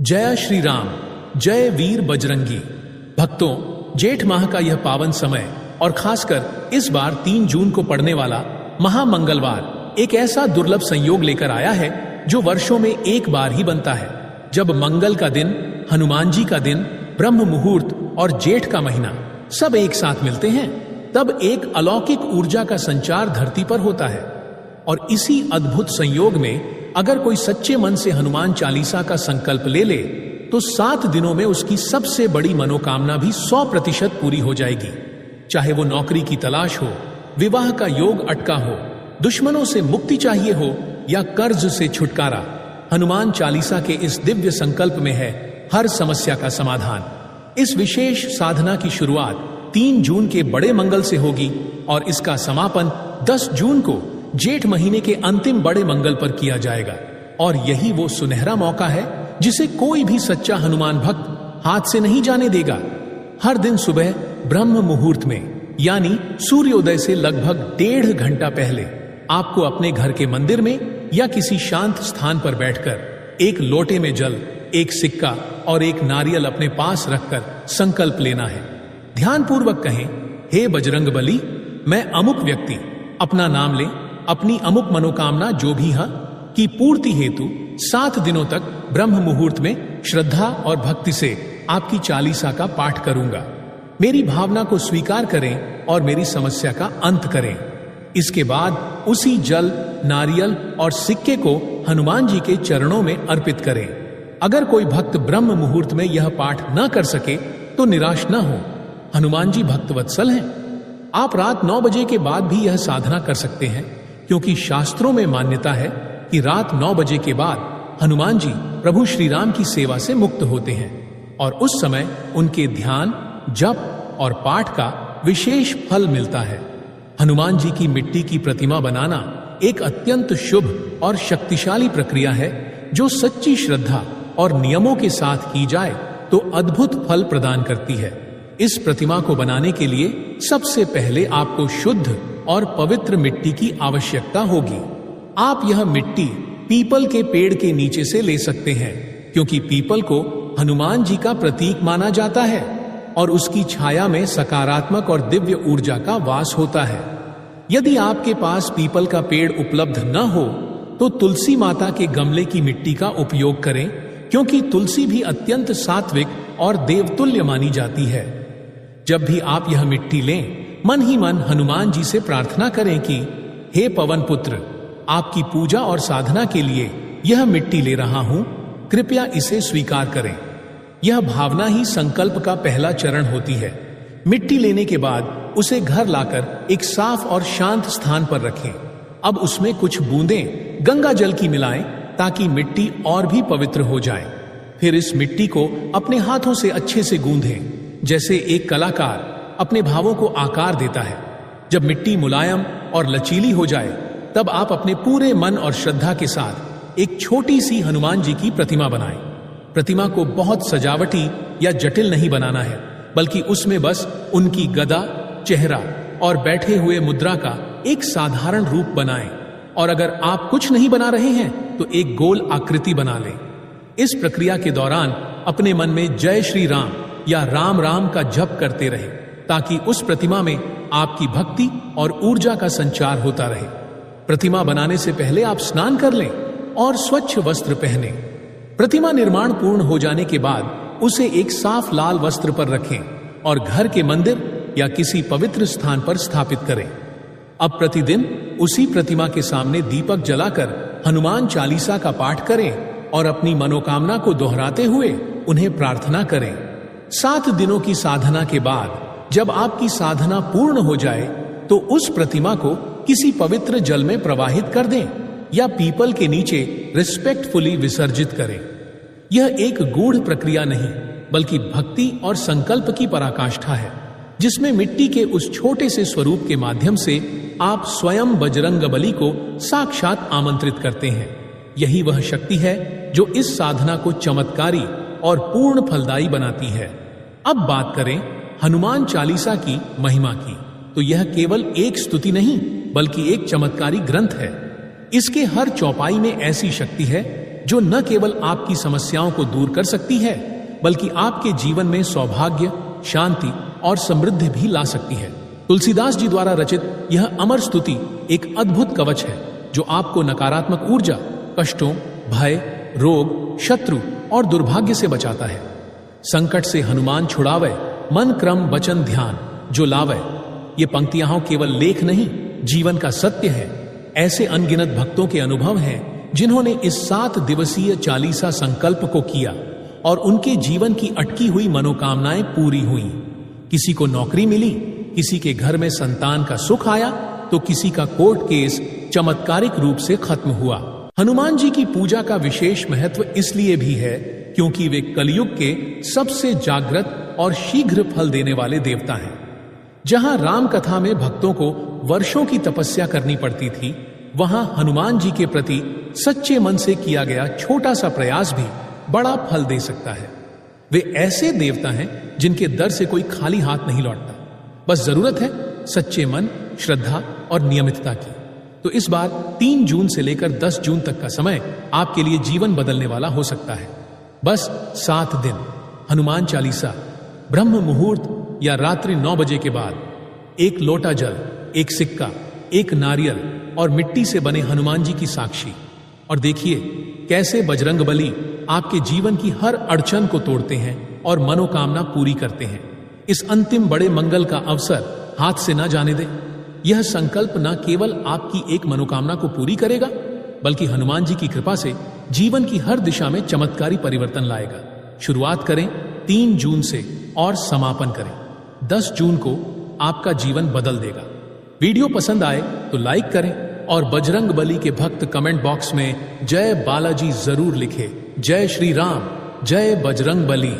जय श्री राम, जय वीर बजरंगी। भक्तों, जेठ माह का यह पावन समय और खासकर इस बार 3 जून को पड़ने वाला महामंगलवार एक ऐसा दुर्लभ संयोग लेकर आया है जो वर्षों में एक बार ही बनता है, जब मंगल का दिन, हनुमान जी का दिन, ब्रह्म मुहूर्त और जेठ का महीना सब एक साथ मिलते हैं। तब एक अलौकिक ऊर्जा का संचार धरती पर होता है और इसी अद्भुत संयोग में अगर कोई सच्चे मन से हनुमान चालीसा का संकल्प ले ले तो 7 दिनों में उसकी सबसे बड़ी मनोकामना भी 100% पूरी हो जाएगी। चाहे वो नौकरी की तलाश हो, विवाह का योग अटका हो, दुश्मनों से मुक्ति चाहिए हो या कर्ज से छुटकारा, हनुमान चालीसा के इस दिव्य संकल्प में है हर समस्या का समाधान। इस विशेष साधना की शुरुआत 3 जून के बड़े मंगल से होगी और इसका समापन 10 जून को जेठ महीने के अंतिम बड़े मंगल पर किया जाएगा। और यही वो सुनहरा मौका है जिसे कोई भी सच्चा हनुमान भक्त हाथ से नहीं जाने देगा। हर दिन सुबह ब्रह्म मुहूर्त में यानी सूर्योदय से लगभग 1.5 घंटा पहले आपको अपने घर के मंदिर में या किसी शांत स्थान पर बैठकर एक लोटे में जल, एक सिक्का और एक नारियल अपने पास रखकर संकल्प लेना है। ध्यानपूर्वक कहें, हे बजरंग बली, मैं अमुक व्यक्ति अपना नाम ले, अपनी अमुक मनोकामना जो भी है की पूर्ति हेतु 7 दिनों तक ब्रह्म मुहूर्त में श्रद्धा और भक्ति से आपकी चालीसा का पाठ करूंगा। मेरी भावना को स्वीकार करें और मेरी समस्या का अंत करें। इसके बाद उसी जल, नारियल और सिक्के को हनुमान जी के चरणों में अर्पित करें। अगर कोई भक्त ब्रह्म मुहूर्त में यह पाठ न कर सके तो निराश न हो, हनुमान जी भक्तवत्सल हैं। आप रात 9 बजे के बाद भी यह साधना कर सकते हैं, क्योंकि शास्त्रों में मान्यता है कि रात 9 बजे के बाद हनुमान जी प्रभु श्री राम की सेवा से मुक्त होते हैं और उस समय उनके ध्यान, जप और पाठ का विशेष फल मिलता है। हनुमान जी की मिट्टी की प्रतिमा बनाना एक अत्यंत शुभ और शक्तिशाली प्रक्रिया है जो सच्ची श्रद्धा और नियमों के साथ की जाए तो अद्भुत फल प्रदान करती है। इस प्रतिमा को बनाने के लिए सबसे पहले आपको शुद्ध और पवित्र मिट्टी की आवश्यकता होगी। आप यह मिट्टी पीपल के पेड़ के नीचे से ले सकते हैं, क्योंकि पीपल को हनुमान जी का प्रतीक माना जाता है और उसकी छाया में सकारात्मक और दिव्य ऊर्जा का वास होता है। यदि आपके पास पीपल का पेड़ उपलब्ध न हो तो तुलसी माता के गमले की मिट्टी का उपयोग करें, क्योंकि तुलसी भी अत्यंत सात्विक और देवतुल्य मानी जाती है। जब भी आप यह मिट्टी लें, मन ही मन हनुमान जी से प्रार्थना करें कि हे पवन पुत्र, आपकी पूजा और साधना के लिए यह मिट्टी ले रहा हूं, कृपया इसे स्वीकार करें। यह भावना ही संकल्प का पहला चरण होती है। मिट्टी लेने के बाद उसे घर लाकर एक साफ और शांत स्थान पर रखें। अब उसमें कुछ बूंदें गंगा जल की मिलाएं ताकि मिट्टी और भी पवित्र हो जाए। फिर इस मिट्टी को अपने हाथों से अच्छे से गूंदें, जैसे एक कलाकार अपने भावों को आकार देता है। जब मिट्टी मुलायम और लचीली हो जाए तब आप अपने पूरे मन और श्रद्धा के साथ एक छोटी सी हनुमान जी की प्रतिमा बनाएं। प्रतिमा को बहुत सजावटी या जटिल नहीं बनाना है, बल्कि उसमें बस उनकी गदा, चेहरा और बैठे हुए मुद्रा का एक साधारण रूप बनाएं। और अगर आप कुछ नहीं बना रहे हैं तो एक गोल आकृति बना लें। इस प्रक्रिया के दौरान अपने मन में जय श्री राम या राम राम का जप करते रहे, ताकि उस प्रतिमा में आपकी भक्ति और ऊर्जा का संचार होता रहे। प्रतिमा बनाने से पहले आप स्नान कर लें और स्वच्छ वस्त्र पहने। प्रतिमा निर्माण पूर्ण हो जाने के बाद उसे एक साफ लाल वस्त्र पर रखें और घर के मंदिर या किसी पवित्र स्थान पर स्थापित करें। अब प्रतिदिन उसी प्रतिमा के सामने दीपक जलाकर हनुमान चालीसा का पाठ करें और अपनी मनोकामना को दोहराते हुए उन्हें प्रार्थना करें। 7 दिनों की साधना के बाद जब आपकी साधना पूर्ण हो जाए तो उस प्रतिमा को किसी पवित्र जल में प्रवाहित कर दें या पीपल के नीचे रिस्पेक्टफुली विसर्जित करें। यह एक गूढ़ प्रक्रिया नहीं, बल्कि भक्ति और संकल्प की पराकाष्ठा है, जिसमें मिट्टी के उस छोटे से स्वरूप के माध्यम से आप स्वयं बजरंग बली को साक्षात आमंत्रित करते हैं। यही वह शक्ति है जो इस साधना को चमत्कारी और पूर्ण फलदायी बनाती है। अब बात करें हनुमान चालीसा की महिमा की, तो यह केवल एक स्तुति नहीं बल्कि एक चमत्कारी ग्रंथ है। इसके हर चौपाई में ऐसी शक्ति है जो न केवल आपकी समस्याओं को दूर कर सकती है, बल्कि आपके जीवन में सौभाग्य, शांति और समृद्धि भी ला सकती है। तुलसीदास जी द्वारा रचित यह अमर स्तुति एक अद्भुत कवच है जो आपको नकारात्मक ऊर्जा, कष्टों, भय, रोग, शत्रु और दुर्भाग्य से बचाता है। संकट से हनुमान छुड़ावे, मन क्रम वचन ध्यान जो लावे। ये पंक्तियां हो केवल लेख नहीं, जीवन का सत्य है। ऐसे अनगिनत भक्तों के अनुभव हैं जिन्होंने इस 7 दिवसीय चालीसा संकल्प को किया और उनके जीवन की अटकी हुई मनोकामनाएं पूरी हुई। किसी को नौकरी मिली, किसी के घर में संतान का सुख आया, तो किसी का कोर्ट केस चमत्कारिक रूप से खत्म हुआ। हनुमान जी की पूजा का विशेष महत्व इसलिए भी है क्योंकि वे कलयुग के सबसे जागृत और शीघ्र फल देने वाले देवता हैं। जहां राम कथा में भक्तों को वर्षों की तपस्या करनी पड़ती थी, वहां हनुमान जी के प्रति सच्चे मन से किया गया छोटा सा प्रयास भी बड़ा फल दे सकता है। वे ऐसे देवता हैं जिनके दर से कोई खाली हाथ नहीं लौटता। बस जरूरत है सच्चे मन, श्रद्धा और नियमितता की। तो इस बार 3 जून से लेकर 10 जून तक का समय आपके लिए जीवन बदलने वाला हो सकता है। बस 7 दिन हनुमान चालीसा, ब्रह्म मुहूर्त या रात्रि 9 बजे के बाद, 1 लोटा जल, 1 सिक्का, 1 नारियल और मिट्टी से बने हनुमान जी की साक्षी। और देखिए कैसे बजरंगबली आपके जीवन की हर अड़चन को तोड़ते हैं और मनोकामना पूरी करते हैं। इस अंतिम बड़े मंगल का अवसर हाथ से ना जाने दें। यह संकल्प न केवल आपकी एक मनोकामना को पूरी करेगा, बल्कि हनुमान जी की कृपा से जीवन की हर दिशा में चमत्कारी परिवर्तन लाएगा। शुरुआत करें 3 जून से और समापन करें 10 जून को। आपका जीवन बदल देगा। वीडियो पसंद आए तो लाइक करें और बजरंगबली के भक्त कमेंट बॉक्स में जय बालाजी जरूर लिखें। जय श्री राम, जय बजरंगबली।